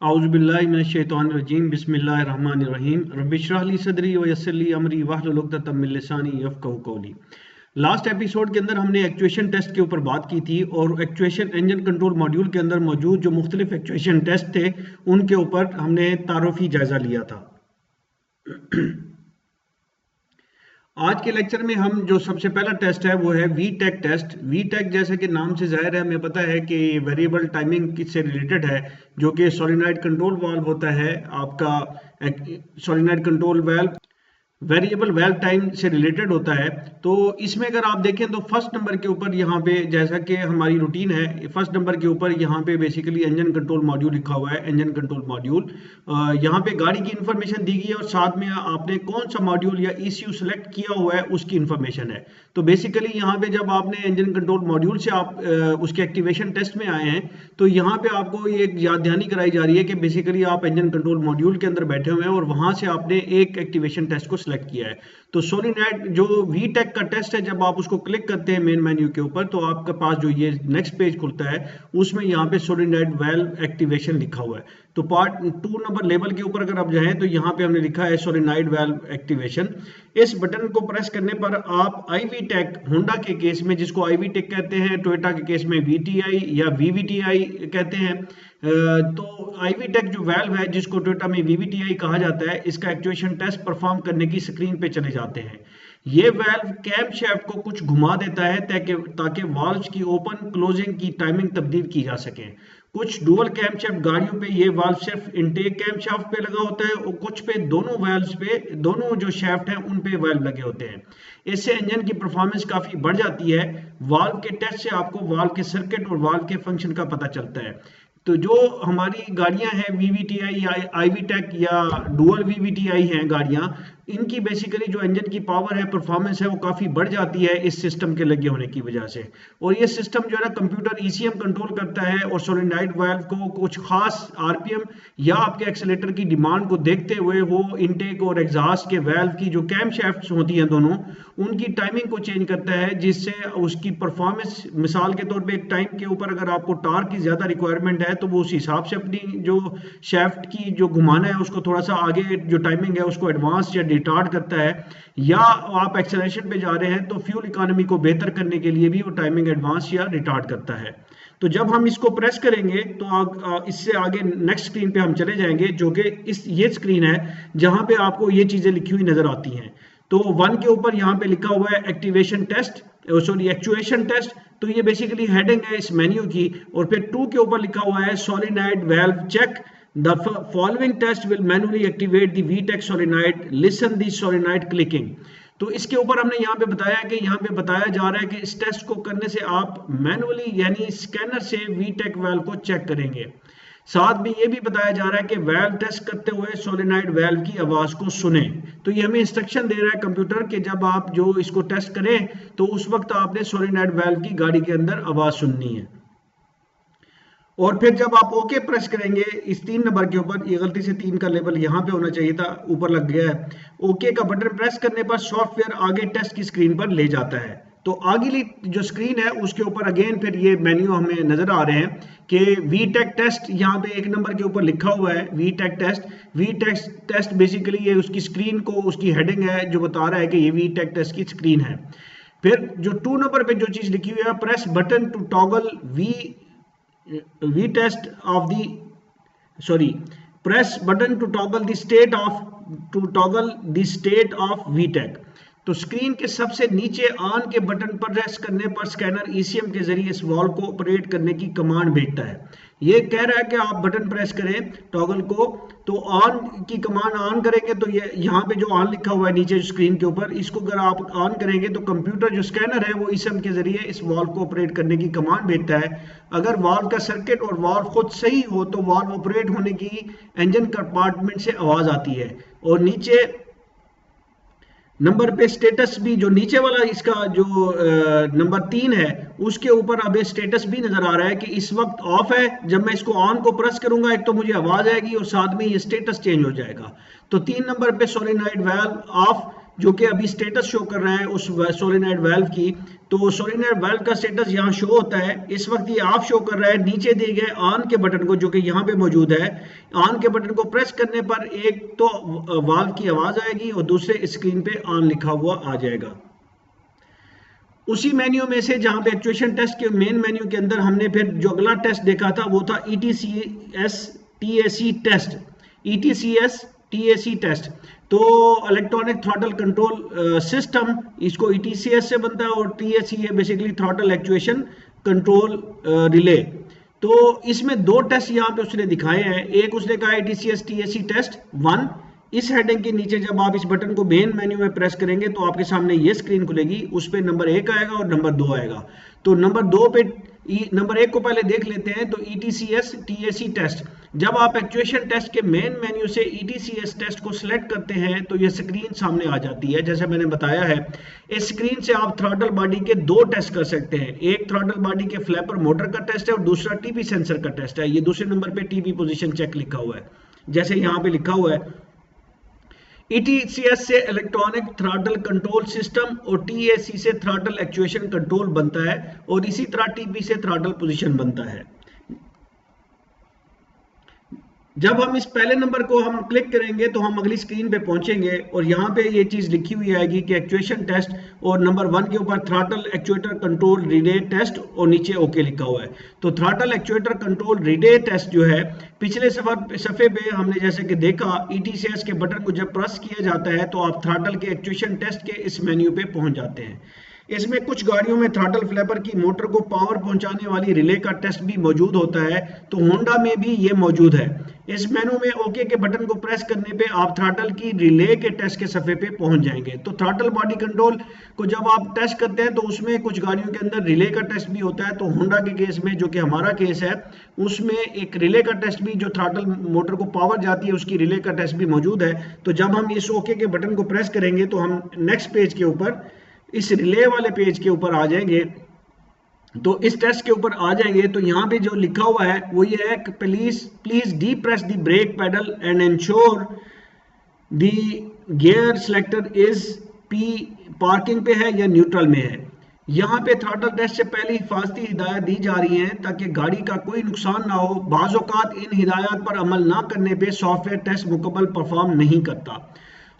औज़ुबिल्लाहिमिनश्शैतानिर्रजीम बिस्मिल्लाहिर्रहमानिर्रहीम रब्बिश्रह ली सदरी व यस्सिर ली अमरी वहलुल उक़दतम मिन लिसानी यफ़क़हू क़ौली। लास्ट एपिसोड के अंदर हमने एक्चुएशन टेस्ट के ऊपर बात की थी और एक्चुएशन इंजन कंट्रोल मॉड्यूल के अंदर मौजूद जो मुख्तलिफ एक्चुएशन टेस्ट थे उनके ऊपर हमने तारुफी जायज़ा लिया था। आज के लेक्चर में हम जो सबसे पहला टेस्ट है वो है वीटेक टेस्ट। वीटेक जैसे कि नाम से जाहिर है हमें पता है कि वेरिएबल टाइमिंग से रिलेटेड है, जो कि सोलेनॉइड कंट्रोल वाल्व होता है आपका। Solenoid control valve variable valve time से रिलेटेड होता है। तो इसमें अगर आप देखें तो फर्स्ट नंबर के ऊपर यहाँ पे जैसा कि हमारी रूटीन है, फर्स्ट नंबर के ऊपर यहाँ पे बेसिकली इंजन कंट्रोल मॉड्यूल लिखा हुआ है। इंजन कंट्रोल मॉड्यूल यहाँ पे गाड़ी की इंफॉर्मेशन दी गई है और साथ में आपने कौन सा मॉड्यूल या ECU सेलेक्ट किया हुआ है उसकी इंफॉर्मेशन है। तो बेसिकली यहाँ पे जब आपने इंजन कंट्रोल मॉड्यूल से आप उसके एक्टिवेशन टेस्ट में आए हैं तो यहाँ पे आपको ये याद दहानी कराई जा रही है कि बेसिकली आप इंजन कंट्रोल मॉड्यूल के अंदर बैठे हुए हैं और वहां से आपने एक एक्टिवेशन टेस्ट को सिलेक्ट किया है। तो सोलेनॉइड जो वीटेक का टेस्ट है, जब आप उसको क्लिक करते हैं मेन मेन्यू के ऊपर तो आपके पास जो ये नेक्स्ट पेज खुलता है उसमें यहाँ पे सोलेनॉइड वाल्व एक्टिवेशन लिखा हुआ है। तो पार्ट 2 नंबर लेबल के ऊपर अगर आप जाएं तो यहाँ पे हमने लिखा है सोलेनॉइड वाल्व एक्टिवेशन। इस बटन को प्रेस करने पर आप IVTEC होंडा के केस में, जिसको IVTEC कहते हैं, टोयोटा के केस में VTI या VVTI कहते हैं, तो IVTEC जो वाल्व है जिसको टोयोटा में VVTI कहा जाता है, इसका एक्चुएशन टेस्ट परफॉर्म करने की स्क्रीन पे चले जाते हैं। ये वाल्व कैम शैफ्ट को कुछ घुमा देता है ताकि वाल्व्स की ओपन क्लोजिंग की टाइमिंग तब्दील की जा सके। कुछ डुअल कैम शाफ्ट गाड़ियों पे ये वाल्व सिर्फ इनटेक कैम शाफ्ट पे लगा होता है और कुछ पे दोनों वाल्व्स पे, दोनों जो शाफ्ट हैं उन पे वाल्व लगे होते हैं। इससे इंजन की परफॉर्मेंस काफी बढ़ जाती है। वाल्व के टेस्ट से आपको वाल्व के सर्किट और वाल्व के फंक्शन का पता चलता है। तो जो हमारी गाड़ियां हैं VVTI या IVTEC या डुअल VVTI हैं गाड़ियां, इनकी बेसिकली जो इंजन की पावर है, परफॉर्मेंस है, वो काफ़ी बढ़ जाती है इस सिस्टम के लगे होने की वजह से। और ये सिस्टम जो है ना कंप्यूटर ECM कंट्रोल करता है और सोलेनॉइड वाल्व को कुछ खास RPM या आपके एक्सेलेरेटर की डिमांड को देखते हुए वो इनटेक और एग्जॉस्ट के वाल्व की जो कैम शैफ्ट्स होती हैं दोनों, उनकी टाइमिंग को चेंज करता है, जिससे उसकी परफॉर्मेंस, मिसाल के तौर पर एक टाइम के ऊपर अगर आपको टार्क की ज़्यादा रिक्वायरमेंट है तो वो उस हिसाब से अपनी जो शैफ्ट की जो घुमाना है उसको थोड़ा सा आगे, जो टाइमिंग है उसको एडवांस या रिटार्ड करता है। या आप एक्सेलरेशन पे जा रहे हैं तो फ्यूल इकोनॉमी को बेहतर करने के लिए भी वो टाइमिंग एडवांस या रिटार्ड करता है। तो जब हम इसको प्रेस करेंगे तो इससे आगे नेक्स्ट स्क्रीन पे हम चले जाएंगे, जो कि ये स्क्रीन है जहां पे आपको ये चीजें लिखी हुई नजर आती हैं। तो 1 के ऊपर यहाँ पे लिखा हुआ है activation test, sorry actuation test, तो ये बेसिकली हेडिंग है इस मेन्यू की। और फिर 2 के ऊपर लिखा हुआ है solenoid valve check, the following test will manually activate the VTEC solenoid, listen the solenoid clicking। तो इसके ऊपर हमने यहाँ पे बताया कि यहाँ पे बताया जा रहा है कि इस टेस्ट को करने से आप मैनुअली यानी स्कैनर से VTEC वाल्व को चेक करेंगे। साथ में ये भी बताया जा रहा है कि वाल्व टेस्ट करते हुए सोलेनॉइड वाल्व की आवाज को सुने। तो ये हमें इंस्ट्रक्शन दे रहा है कंप्यूटर कि जब आप जो इसको टेस्ट करें तो उस वक्त आपने सोलेनॉइड वाल्व की गाड़ी के अंदर आवाज सुननी है। और फिर जब आप ओके प्रेस करेंगे इस 3 नंबर के ऊपर, ये गलती से 3 का लेबल यहाँ पे होना चाहिए था, ऊपर लग गया है। ओके का बटन प्रेस करने पर सॉफ्टवेयर आगे टेस्ट की स्क्रीन पर ले जाता है। तो आगे जो स्क्रीन है उसके ऊपर अगेन फिर ये मेन्यू हमें नजर आ रहे हैं कि VTEC टेस्ट, यहाँ पे 1 नंबर के ऊपर लिखा हुआ है VTEC test. VTEC test basically ये उसकी स्क्रीन को, उसकी हेडिंग है जो बता रहा है कि ये VTEC टेस्ट की स्क्रीन है। फिर जो 2 नंबर पे जो चीज लिखी हुई है, press button to toggle press button to toggle the state of VTEC। तो स्क्रीन के सबसे नीचे ऑन के बटन पर प्रेस करने पर स्कैनर ECM के जरिए इस वॉल्व को ऑपरेट करने की कमांड भेजता है। ये कह रहा है कि आप बटन प्रेस करें टॉगल को, तो ऑन की कमांड ऑन करेंगे तो ये यहाँ पे जो ऑन लिखा हुआ है नीचे स्क्रीन के ऊपर, इसको अगर आप ऑन करेंगे तो कंप्यूटर जो स्कैनर है वो ECM के जरिए इस वॉल्व को ऑपरेट करने की कमांड भेजता है। अगर वॉल्व का सर्किट और वॉल्व खुद सही हो तो वॉल्व ऑपरेट होने की इंजन कंपार्टमेंट से आवाज आती है। और नीचे नंबर पे स्टेटस भी, जो नीचे वाला इसका जो नंबर 3 है उसके ऊपर अब स्टेटस भी नजर आ रहा है कि इस वक्त ऑफ है। जब मैं इसको ऑन को प्रेस करूंगा एक तो मुझे आवाज आएगी और साथ में ये स्टेटस चेंज हो जाएगा। तो 3 नंबर पे सोलेनॉइड वाल्व ऑफ, जो कि अभी स्टेटस शो कर रहा है उस सोलेनॉइड वाल्व की। तो सोलेनॉइड वाल्व का स्टेटस यहाँ शो होता है, इस वक्त ये ऑफ शो कर रहा है। नीचे दिए गए ऑन के बटन को, जो कि यहाँ पे मौजूद है, ऑन के बटन को प्रेस करने पर एक तो वाल्व की आवाज आएगी और दूसरे स्क्रीन पे ऑन लिखा हुआ आ जाएगा। उसी मेन्यू में से जहां पे एक्चुएशन टेस्ट के मेन मेन्यू के अंदर हमने फिर जो अगला टेस्ट देखा था वो था ETCS TAC test. ETCS TAC test तो इलेक्ट्रॉनिक थ्रॉटल कंट्रोल सिस्टम, इसको ETCS से बनता है, और TAC है basically throttle actuation control relay. तो इसमें दो टेस्ट यहाँ पे उसने दिखाए हैं। एक उसने कहा ETCS TAC टेस्ट 1। इस हेडिंग के नीचे जब आप इस बटन को मेन मेन्यू में प्रेस करेंगे तो आपके सामने ये स्क्रीन खुलेगी, उस पे नंबर 1 आएगा और नंबर 2 आएगा। तो नंबर 2 पे नंबर 1 को पहले देख लेते हैं। तो ETCS TAC टेस्ट, जब आप एक्चुएशन टेस्ट के मेन मेन्यू से ETCS टेस्ट को सिलेक्ट करते हैं तो ये स्क्रीन सामने आ जाती है। जैसे मैंने बताया है, इस स्क्रीन से आप थ्रॉटल बॉडी के दो टेस्ट कर सकते हैं। एक थ्रॉटल बॉडी के फ्लैपर मोटर का टेस्ट है और दूसरा TP सेंसर का टेस्ट है। ये दूसरे नंबर पे TP पोजीशन चेक लिखा हुआ है, जैसे यहाँ पे लिखा हुआ है। ETCS से इलेक्ट्रॉनिक थ्रॉटल कंट्रोल सिस्टम और TAC से थ्रॉटल एक्चुएशन कंट्रोल बनता है, और इसी तरह TP से थ्रॉटल पोजीशन बनता है। जब हम इस पहले नंबर को हम क्लिक करेंगे तो हम अगली स्क्रीन पे पहुंचेंगे और यहाँ पे ये चीज लिखी हुई आएगी कि एक्चुएशन टेस्ट, और नंबर 1 के ऊपर throttle actuator control relay test और नीचे ओके लिखा हुआ है। तो throttle actuator control relay test जो है, पिछले सफे पे हमने जैसे कि देखा, ETCS के बटन को जब प्रेस किया जाता है तो आप थ्रॉटल के एक्चुएशन टेस्ट के इस मेन्यू पे पहुंच जाते हैं। इसमें कुछ गाड़ियों में थ्रॉटल फ्लैपर की मोटर को पावर पहुंचाने वाली रिले का टेस्ट भी मौजूद होता है, तो होंडा में भी ये मौजूद है। इस मेनू में ओके के बटन को प्रेस करने पे आप थ्रॉटल की रिले के टेस्ट के सफे पे पहुंच जाएंगे। तो थ्रॉटल बॉडी कंट्रोल को जब आप टेस्ट करते हैं तो उसमें कुछ गाड़ियों के अंदर रिले का टेस्ट भी होता है। तो होंडा के केस में, जो कि हमारा केस है, उसमें एक रिले का टेस्ट भी, जो थ्रॉटल मोटर को पावर जाती है उसकी रिले का टेस्ट भी मौजूद है। तो जब हम इस ओके के बटन को प्रेस करेंगे तो हम नेक्स्ट पेज के ऊपर, इस रिले वाले पेज के ऊपर आ जाएंगे। तो इस टेस्ट के ऊपर आ जाएंगे तो यहाँ पे जो लिखा हुआ है वो ये है कि please depress the brake pedal and ensure the gear selector is P parking पे है या न्यूट्रल में है। यहाँ पे थ्रॉटल टेस्ट से पहले हिफाजती हिदायत दी जा रही है ताकि गाड़ी का कोई नुकसान ना हो। बाज़ औक़ात इन हिदायत पर अमल ना करने पे सॉफ्टवेयर टेस्ट मुकम्मल परफॉर्म नहीं करता।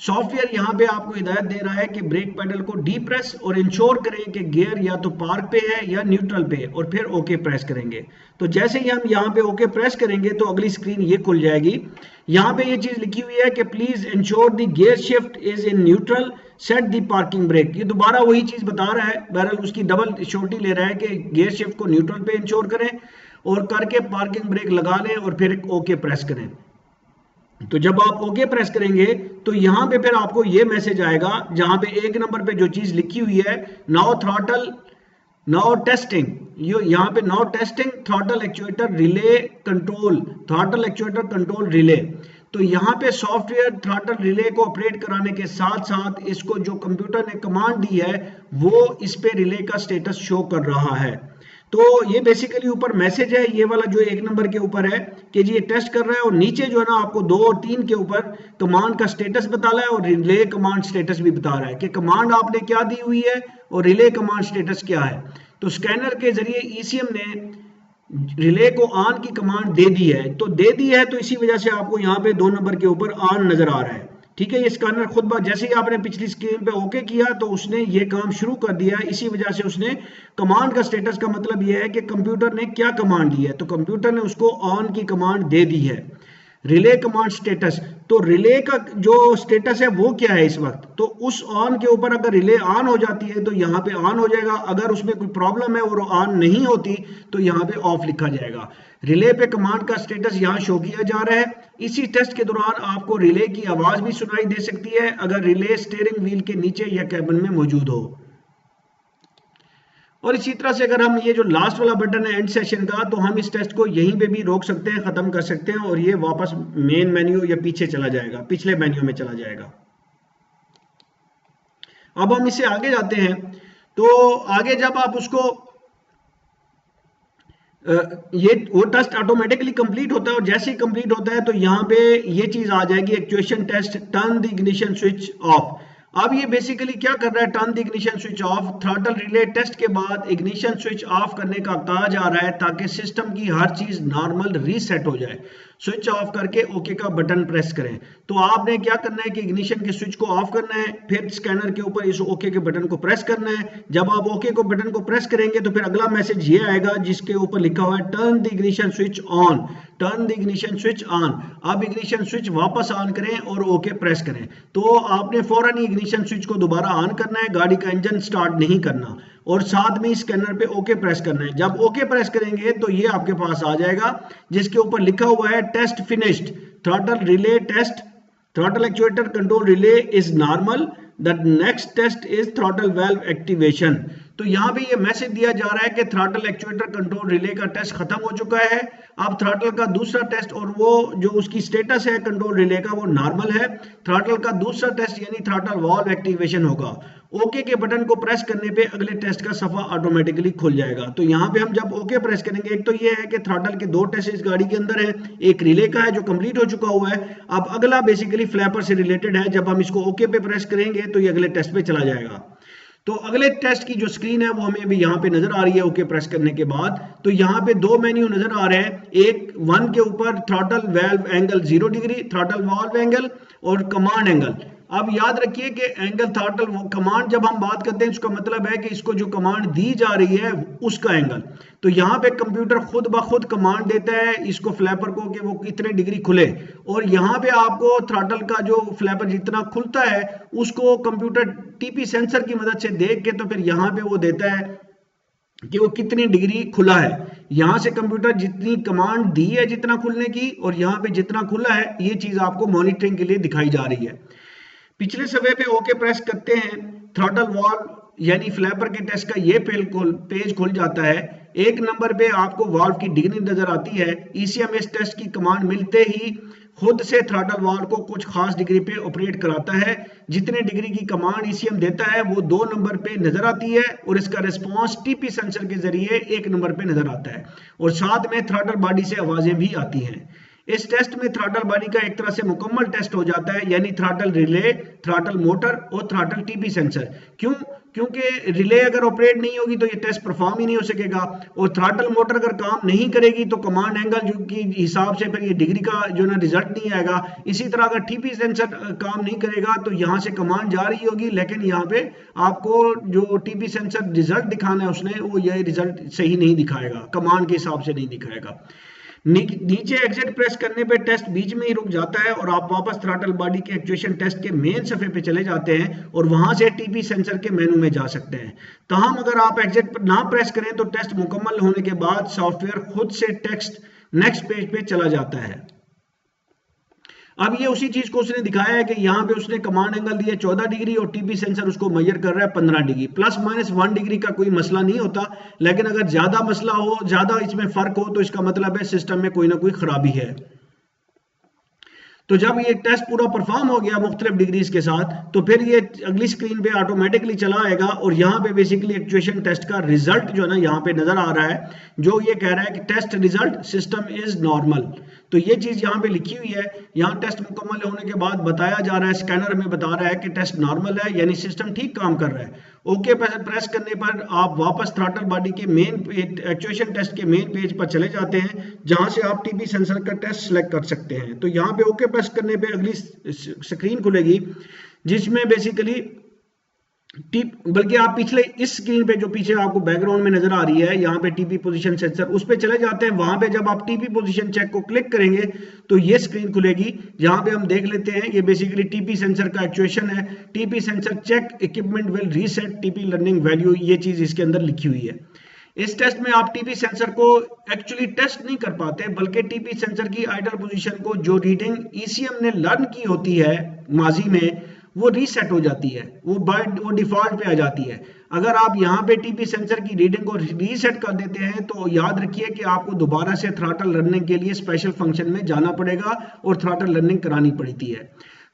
सॉफ्टवेयर यहाँ पे आपको हिदायत दे रहा है कि ब्रेक पेडल को डी प्रेस और इंश्योर करें कि गियर या तो पार्क पे है या न्यूट्रल पे, और फिर ओके प्रेस करेंगे। तो जैसे ही हम यहाँ पे ओके प्रेस करेंगे तो अगली स्क्रीन ये खुल जाएगी। यहाँ पे ये चीज लिखी हुई है कि please ensure the gear shift is in neutral, set the parking brake. ये दोबारा वही चीज बता रहा है, बहरहाल उसकी डबल श्योरिटी ले रहा है कि गियर शिफ्ट को न्यूट्रल पे इंश्योर करें और करके पार्किंग ब्रेक लगा लें और फिर ओके प्रेस करें। तो जब आप ओके प्रेस करेंगे तो यहाँ पे फिर आपको ये मैसेज आएगा जहां पे एक नंबर पे जो चीज लिखी हुई है, नाउ टेस्टिंग, यहाँ पे now testing throttle actuator relay control, throttle actuator control relay. तो यहाँ पे सॉफ्टवेयर थ्रॉटल रिले को ऑपरेट कराने के साथ साथ इसको जो कंप्यूटर ने कमांड दी है वो इस पे रिले का स्टेटस शो कर रहा है। तो ये बेसिकली ऊपर मैसेज है, ये वाला जो एक नंबर के ऊपर है कि जी ये टेस्ट कर रहा है, और नीचे जो है ना आपको 2 और 3 के ऊपर कमांड का स्टेटस बता रहा है और रिले कमांड स्टेटस भी बता रहा है कि कमांड आपने क्या दी हुई है और रिले कमांड स्टेटस क्या है। तो स्कैनर के जरिए ECM ने रिले को ऑन की कमांड दे दी है, तो दे दी है तो इसी वजह से आपको यहाँ पे 2 नंबर के ऊपर ऑन नजर आ रहा है। ठीक है, ये स्कैनर खुद जैसे ही आपने पिछली स्क्रीन पे ओके किया तो उसने ये काम शुरू कर दिया। इसी वजह से उसने कमांड का स्टेटस का मतलब ये है कि कंप्यूटर ने क्या कमांड दी है, तो कंप्यूटर ने उसको ऑन की कमांड दे दी है। रिले कमांड स्टेटस, तो रिले का जो स्टेटस है वो क्या है इस वक्त, तो उस ऑन के ऊपर अगर रिले ऑन हो जाती है तो यहाँ पे ऑन हो जाएगा, अगर उसमें कोई प्रॉब्लम है और ऑन नहीं होती तो यहाँ पे ऑफ लिखा जाएगा। रिले पे कमांड का स्टेटस यहाँ शो किया जा रहा है। इसी टेस्ट के दौरान आपको रिले की आवाज भी सुनाई दे सकती है अगर रिले स्टीयरिंग व्हील के नीचे या कैबिन में मौजूद हो। और इसी तरह से अगर हम ये जो लास्ट वाला बटन है एंड सेशन का, तो हम इस टेस्ट को यहीं पे भी रोक सकते हैं, खत्म कर सकते हैं और ये वापस मेन मेन्यू या पीछे चला जाएगा, पिछले मेन्यू में चला जाएगा। अब हम इससे आगे जाते हैं, तो आगे जब आप उसको ये वो टेस्ट ऑटोमेटिकली कंप्लीट होता है और जैसे ही कंप्लीट होता है तो यहाँ पे ये चीज आ जाएगी, actuation test turn the ignition switch off. अब ये बेसिकली क्या कर रहा है, turn the ignition switch off. Throttle relay test के बाद इग्निशन स्विच ऑफ करने का कहा जा रहा है ताकि सिस्टम की हर चीज नॉर्मल रीसेट हो जाए। स्विच ऑफ करके ओके का बटन प्रेस करें। तो आपने क्या करना है कि इग्निशन के स्विच को ऑफ करना है, फिर स्कैनर के ऊपर इस ओके के बटन को प्रेस करना है। जब आप ओके को बटन को प्रेस करेंगे तो फिर अगला मैसेज ये आएगा जिसके ऊपर लिखा हुआ है turn the ignition switch on, turn the ignition switch on. अब इग्निशन स्विच वापस ऑन करें और ओके प्रेस करें। तो आपने फौरन ही इग्निशन स्विच को दोबारा ऑन करना है, गाड़ी का इंजन स्टार्ट नहीं करना, और साथ में स्कैनर पे ओके प्रेस करना है। जब ओके प्रेस करेंगे तो ये आपके पास आ जाएगा जिसके ऊपर लिखा हुआ है test finished, throttle relay test, throttle actuator control relay is normal, the next test is throttle valve activation. तो यहाँ पे ये मैसेज दिया जा रहा है कि थ्रॉटल एक्चुएटर कंट्रोल रिले का टेस्ट खत्म हो चुका है। अब थ्रॉटल का दूसरा टेस्ट और वो जो उसकी स्टेटस है कंट्रोल रिले का वो नॉर्मल है। थ्रॉटल का दूसरा टेस्ट यानी थ्रॉटल वाल्व एक्टिवेशन होगा। ओके के बटन को प्रेस करने पे अगले टेस्ट का सफा ऑटोमेटिकली खुल जाएगा। तो यहाँ पे हम जब ओके प्रेस करेंगे, एक तो ये है कि थ्रॉटल के दो टेस्ट इस गाड़ी के अंदर है, एक रिले का है जो कंप्लीट हो चुका हुआ है। अब अगला बेसिकली फ्लैपर से रिलेटेड है। जब हम इसको ओके पे प्रेस करेंगे तो ये अगले टेस्ट पे चला जाएगा। तो अगले टेस्ट की जो स्क्रीन है वो हमें अभी यहाँ पे नजर आ रही है ओके प्रेस करने के बाद। तो यहाँ पे दो मेन्यू नजर आ रहे हैं, एक 1 के ऊपर throttle valve angle 0 degree, throttle valve angle और कमांड एंगल। अब याद रखिए कि एंगल थ्रॉटल कमांड जब हम बात करते हैं इसका मतलब है कि इसको जो कमांड दी जा रही है उसका एंगल। तो यहाँ पे कंप्यूटर खुद ब खुद कमांड देता है इसको फ्लैपर को कि वो कितने डिग्री खुले, और यहाँ पे आपको थ्रॉटल का जो फ्लैपर जितना खुलता है उसको कंप्यूटर टीपी सेंसर की मदद से देख के तो फिर यहाँ पे वो देता है कि वो कितनी डिग्री खुला है। यहां से कंप्यूटर जितनी कमांड दी है जितना खुलने की और यहाँ पे जितना खुला है ये चीज आपको मॉनिटरिंग के लिए दिखाई जा रही है। पिछले सफे पे ओके प्रेस करते हैं, थ्रॉटल वाल्व यानी फ्लैपर के टेस्ट का ये पेज खुल जाता है। 1 नंबर पे आपको वाल्व की डिग्री नजर आती है। ईसीएम इस टेस्ट की कमांड मिलते ही खुद से थ्रॉटल वाल्व को कुछ खास डिग्री पे ऑपरेट कराता है। जितने डिग्री की कमांड ईसीएम देता है वो 2 नंबर पे नजर आती है और इसका रिस्पॉन्स टीपी सेंसर के जरिए 1 नंबर पे नजर आता है, और साथ में थ्रॉटल बॉडी से आवाजें भी आती हैं। इस टेस्ट में थ्रॉटल बॉडी का एक तरह से मुकम्मल टेस्ट हो जाता है, यानी थ्रॉटल रिले, थ्रॉटल मोटर और थ्रॉटल टीपी सेंसर। क्योंकि रिले अगर ऑपरेट नहीं होगी तो ये टेस्ट परफॉर्म ही नहीं हो सकेगा, और थ्रॉटल मोटर अगर काम नहीं करेगी तो कमांड एंगल जो की हिसाब से फिर ये डिग्री का जो ना रिजल्ट नहीं आएगा। इसी तरह अगर टीपी सेंसर काम नहीं करेगा तो यहाँ से कमांड जा रही होगी लेकिन यहाँ पे आपको जो टीपी सेंसर रिजल्ट दिखाना है उसने वो ये रिजल्ट सही नहीं दिखाएगा, कमांड के हिसाब से नहीं दिखाएगा। नीचे एग्जिट प्रेस करने पे टेस्ट बीच में ही रुक जाता है और आप वापस थ्रॉटल बॉडी के एक्चुएशन टेस्ट के मेन सफे पे चले जाते हैं और वहां से टीपी सेंसर के मेनू में जा सकते हैं। ताहम अगर आप एग्जिट ना प्रेस करें तो टेस्ट मुकम्मल होने के बाद सॉफ्टवेयर खुद से टेक्स्ट नेक्स्ट पेज पे चला जाता है। अब ये उसी चीज को उसने दिखाया है कि यहाँ पे उसने कमांड एंगल दिया 14 डिग्री और टीपी सेंसर उसको मेजर कर रहा है 15 डिग्री। प्लस माइनस 1 डिग्री का कोई मसला नहीं होता, लेकिन अगर ज्यादा मसला हो, ज्यादा इसमें फर्क हो तो इसका मतलब है सिस्टम में कोई ना कोई खराबी है। तो जब ये टेस्ट पूरा परफॉर्म हो गया मुख्तलिफ डिग्रीज के साथ तो फिर ये अगली स्क्रीन पे ऑटोमेटिकली चला आएगा और यहाँ पे बेसिकली एक्चुएशन टेस्ट का रिजल्ट जो है ना यहाँ पे नजर आ रहा है, जो ये कह रहा है कि test result system is normal. तो ये चीज यहाँ पे लिखी हुई है। यहाँ टेस्ट मुकम्मल होने के बाद बताया जा रहा है, स्कैनर में बता रहा है कि टेस्ट नॉर्मल है, यानी सिस्टम ठीक काम कर रहा है। ओके प्रेस करने पर आप वापस थ्रॉटल बॉडी के मेन एक्चुएशन टेस्ट के मेन पेज पर चले जाते हैं जहां से आप टीपी सेंसर का टेस्ट सेलेक्ट कर सकते हैं। तो यहाँ पे ओके प्रेस करने पे अगली स्क्रीन खुलेगी जिसमें बेसिकली बल्कि आप पिछले इस स्क्रीन पे जो पीछे आपको बैकग्राउंड में नजर आ रही है यहाँ पे टीपी पोजीशन सेंसर, उस पे चले जाते हैं। वहां पे जब आप टीपी पोजीशन चेक को क्लिक करेंगे तो ये स्क्रीन खुलेगी जहां पे हम देख लेते हैं ये बेसिकली टीपी सेंसर का एक्चुएशन है। TP sensor check equipment will reset TP learning value, ये चीज इसके अंदर लिखी हुई है। इस टेस्ट में आप टीपी सेंसर को एक्चुअली टेस्ट नहीं कर पाते बल्कि टीपी सेंसर की आइडल पोजीशन को जो रीडिंग ईसीएम ने लर्न की होती है माजी में वो रीसेट हो जाती है, वो डिफॉल्ट पे आ जाती है। अगर आप यहाँ पे टीपी सेंसर की रीडिंग को रीसेट कर देते हैं तो याद रखिए कि आपको दोबारा से थ्रॉटल लर्निंग के लिए स्पेशल फंक्शन में जाना पड़ेगा और थ्रॉटल लर्निंग करानी पड़ती है।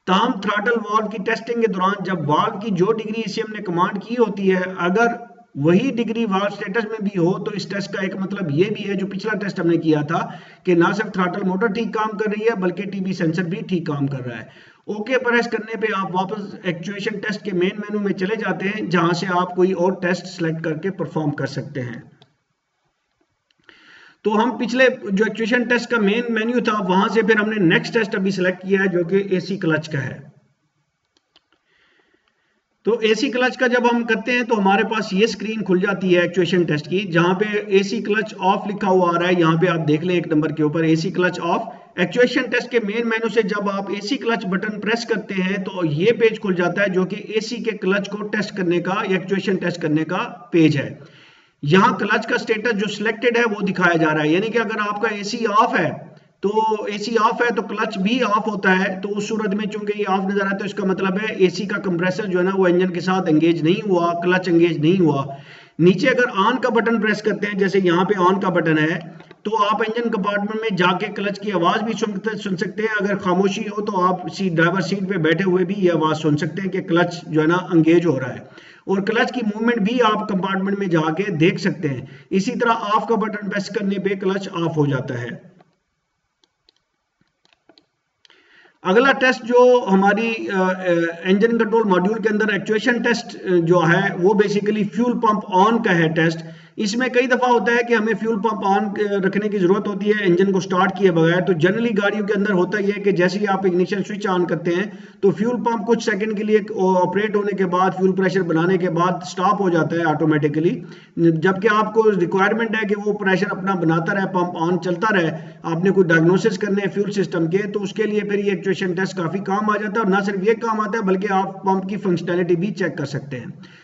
ताहम थ्रॉटल वाल्व की टेस्टिंग के दौरान जब वाल्व की जो डिग्री ईसीएम ने कमांड की होती है अगर वही डिग्री वाल्व स्टेटस में भी हो, तो इस टेस्ट का एक मतलब ये भी है, जो पिछला टेस्ट हमने किया था, कि ना सिर्फ थ्रॉटल मोटर ठीक काम कर रही है बल्कि टीबी सेंसर भी ठीक काम कर रहा है। ओके प्रेस करने पे आप वापस एक्चुएशन टेस्ट के मेन मेनू में चले जाते हैं, जहां से आप कोई और टेस्ट सेलेक्ट करके परफॉर्म कर सकते हैं। तो हम पिछले जो एक्चुएशन टेस्ट का मेन मेन्यू था, वहां से फिर हमने नेक्स्ट टेस्ट अभी सिलेक्ट किया है, जो कि एसी क्लच का है। तो एसी क्लच का जब हम करते हैं तो हमारे पास ये स्क्रीन खुल जाती है एक्चुएशन टेस्ट की, जहां पे एसी क्लच ऑफ लिखा हुआ आ रहा है। यहाँ पे आप देख लें एक नंबर के ऊपर AC clutch off. Actuation test के मेन मेनू से जब आप एसी क्लच बटन प्रेस करते हैं तो ये पेज खुल जाता है, जो कि एसी के क्लच को टेस्ट करने का या एक्चुएशन टेस्ट करने का पेज है। यहाँ क्लच का स्टेटस जो सिलेक्टेड है वो दिखाया जा रहा है, यानी कि अगर आपका एसी ऑफ है तो एसी ऑफ है तो क्लच भी ऑफ होता है। तो उस सूरत में चूंकि ये ऑफ नजर आता है तो इसका मतलब है एसी का कंप्रेसर जो है ना वो इंजन के साथ एंगेज नहीं हुआ, क्लच एंगेज नहीं हुआ। नीचे अगर ऑन का बटन प्रेस करते हैं, जैसे यहाँ पे ऑन का बटन है, तो आप इंजन कंपार्टमेंट में जाके क्लच की आवाज भी सुन सकते हैं। अगर खामोशी हो तो आप ड्राइवर सीट पे बैठे हुए भी ये आवाज सुन सकते हैं कि क्लच जो है ना एंगेज हो रहा है, और क्लच की मूवमेंट भी आप कंपार्टमेंट में जाके देख सकते हैं। इसी तरह ऑफ का बटन प्रेस करने पे क्लच ऑफ हो जाता है। अगला टेस्ट जो हमारी इंजन कंट्रोल मॉड्यूल के अंदर एक्चुएशन टेस्ट जो है वो बेसिकली फ्यूल पंप ऑन का है टेस्ट। इसमें कई दफा होता है कि हमें फ्यूल पंप ऑन रखने की जरूरत होती है इंजन को स्टार्ट किए बगैर। तो जनरली गाड़ियों के अंदर होता ही है कि जैसे ही आप इग्निशन स्विच ऑन करते हैं तो फ्यूल पंप कुछ सेकंड के लिए ऑपरेट होने के बाद, फ्यूल प्रेशर बनाने के बाद स्टॉप हो जाता है ऑटोमेटिकली, जबकि आपको रिक्वायरमेंट है कि वो प्रेशर अपना बनाता रहे, पंप ऑन चलता रहे। आपने कोई डायग्नोसिस करने हैं फ्यूल सिस्टम के, तो उसके लिए फिर ये एक्चुएशन टेस्ट काफी काम आ जाता है। और ना सिर्फ ये काम आता है बल्कि आप पंप की फंक्शनैलिटी भी चेक कर सकते हैं।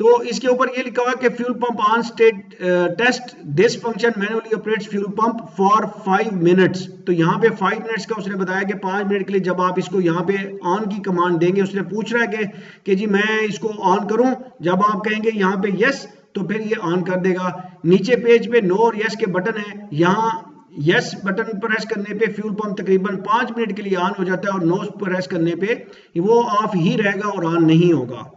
तो इसके ऊपर ये लिखा हुआ है कि fuel pump on state test this function manually operates fuel pump for 5 minutes. तो यहाँ पे 5 मिनट्स का उसने बताया कि 5 मिनट के लिए जब आप इसको यहाँ पे ऑन की कमांड देंगे, उसने पूछ रहा है कि जी मैं इसको ऑन करूं, जब आप कहेंगे यहाँ पे यस तो फिर ये ऑन कर देगा। नीचे पेज पे नो और यस के बटन है, यहाँ यस बटन प्रेस करने पे फ्यूल पंप तकरीबन 5 मिनट के लिए ऑन हो जाता है, और नो प्रेस करने पे वो ऑफ ही रहेगा और ऑन नहीं होगा।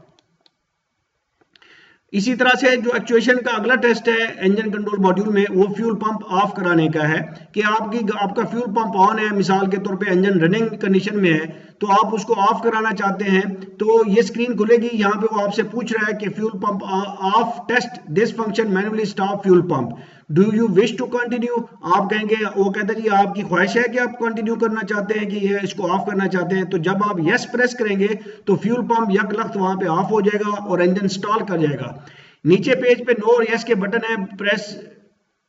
इसी तरह से जो एक्चुएशन का अगला टेस्ट है इंजन कंट्रोल मॉड्यूल में, वो फ्यूल पंप ऑफ कराने का है कि आपका फ्यूल पंप ऑन है, मिसाल के तौर पे इंजन रनिंग कंडीशन में है, तो आप उसको ऑफ कराना चाहते हैं तो ये स्क्रीन खुलेगी। यहाँ पे वो आपसे पूछ रहा है कि fuel pump off test this function manually stop fuel pump, do you wish to continue. आप कहेंगे, वो कहते हैं जी आपकी ख्वाहिश है कि आप कंटिन्यू करना चाहते हैं, कि ये इसको ऑफ करना चाहते हैं। तो जब आप यस प्रेस करेंगे तो फ्यूल पंप यकलख्त वहां पे ऑफ हो जाएगा और इंजन स्टॉल कर जाएगा। नीचे पेज पे नो और यस के बटन है, प्रेस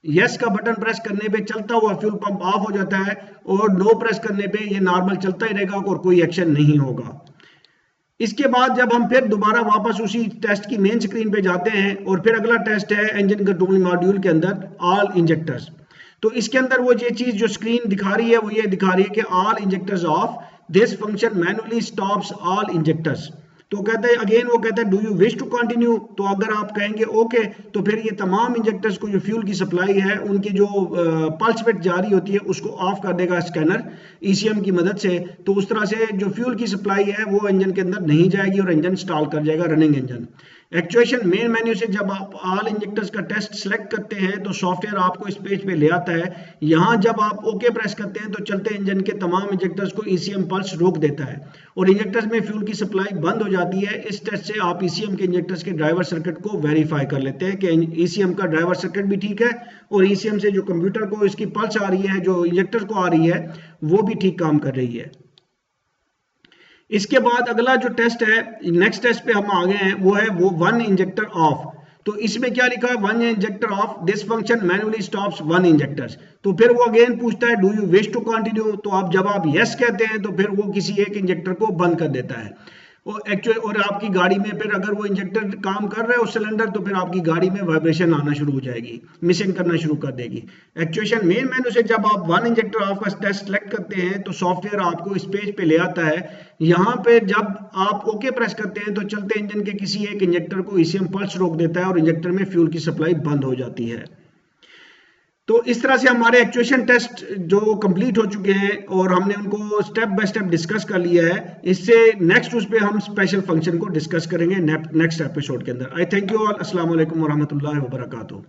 यस का बटन प्रेस करने पे चलता हुआ फ्यूल पंप ऑफ हो जाता है, और नो प्रेस करने पे ये नॉर्मल चलता ही रहेगा और कोई एक्शन नहीं होगा। इसके बाद जब हम फिर दोबारा वापस उसी टेस्ट की मेन स्क्रीन पे जाते हैं, और फिर अगला टेस्ट है इंजन कंट्रोल मॉड्यूल के अंदर ऑल इंजेक्टर्स। तो इसके अंदर वो ये चीज जो स्क्रीन दिखा रही है वो ये दिखा रही है कि all injectors off this function manually stops all injectors. तो कहते हैं अगेन, वो कहता है do you wish to continue. तो अगर आप कहेंगे ओके तो फिर ये तमाम इंजेक्टर्स को जो फ्यूल की सप्लाई है उनकी जो पल्स विड्थ जारी होती है उसको ऑफ कर देगा स्कैनर ईसीएम की मदद से। तो उस तरह से जो फ्यूल की सप्लाई है वो इंजन के अंदर नहीं जाएगी और इंजन स्टॉल कर जाएगा, running engine. Actuation main menu से जब आप ऑल इंजेक्टर्स का टेस्ट सेलेक्ट करते हैं तो सॉफ्टवेयर आपको इस पेज पे ले आता है। यहाँ जब आप ओके प्रेस करते हैं तो चलते इंजन के तमाम इंजेक्टर्स को ईसीएम पल्स रोक देता है और इंजेक्टर्स में फ्यूल की सप्लाई बंद हो जाती है। इस टेस्ट से आप ईसीएम के इंजेक्टर्स के ड्राइवर सर्किट को वेरीफाई कर लेते हैं कि ईसीएम का ड्राइवर सर्किट भी ठीक है और ईसीएम से जो कंप्यूटर को इसकी पल्स आ रही है, जो इंजेक्टर को आ रही है, वो भी ठीक काम कर रही है। इसके बाद अगला जो टेस्ट है, नेक्स्ट टेस्ट पे हम आ गए हैं, वो है वो वन इंजेक्टर ऑफ। तो इसमें क्या लिखा है, one injector off this function manually stops one injectors. तो फिर वो अगेन पूछता है do you wish to continue. तो आप जब आप यस कहते हैं तो फिर वो किसी एक इंजेक्टर को बंद कर देता है। और आपकी गाड़ी में फिर अगर वो इंजेक्टर काम कर रहा है उस सिलेंडर, तो फिर आपकी गाड़ी में वाइब्रेशन आना शुरू हो जाएगी, मिसिंग करना शुरू कर देगी। एक्चुएशन मेन मेनू से जब आप वन इंजेक्टर ऑफ का टेस्ट सेलेक्ट करते हैं तो सॉफ्टवेयर आपको इस पेज पे ले आता है। यहाँ पे जब आप ओके प्रेस करते हैं तो चलते इंजन के किसी एक इंजेक्टर को ईसीएम पल्स रोक देता है और इंजेक्टर में फ्यूल की सप्लाई बंद हो जाती है। तो इस तरह से हमारे एक्चुएशन टेस्ट जो कंप्लीट हो चुके हैं और हमने उनको स्टेप बाय स्टेप डिस्कस कर लिया है। इससे नेक्स्ट उस पे हम स्पेशल फंक्शन को डिस्कस करेंगे नेक्स्ट एपिसोड के अंदर। आई थैंक यू ऑल। अस्सलाम वालेकुम वरहमतुल्लाहि वबरकातुहू।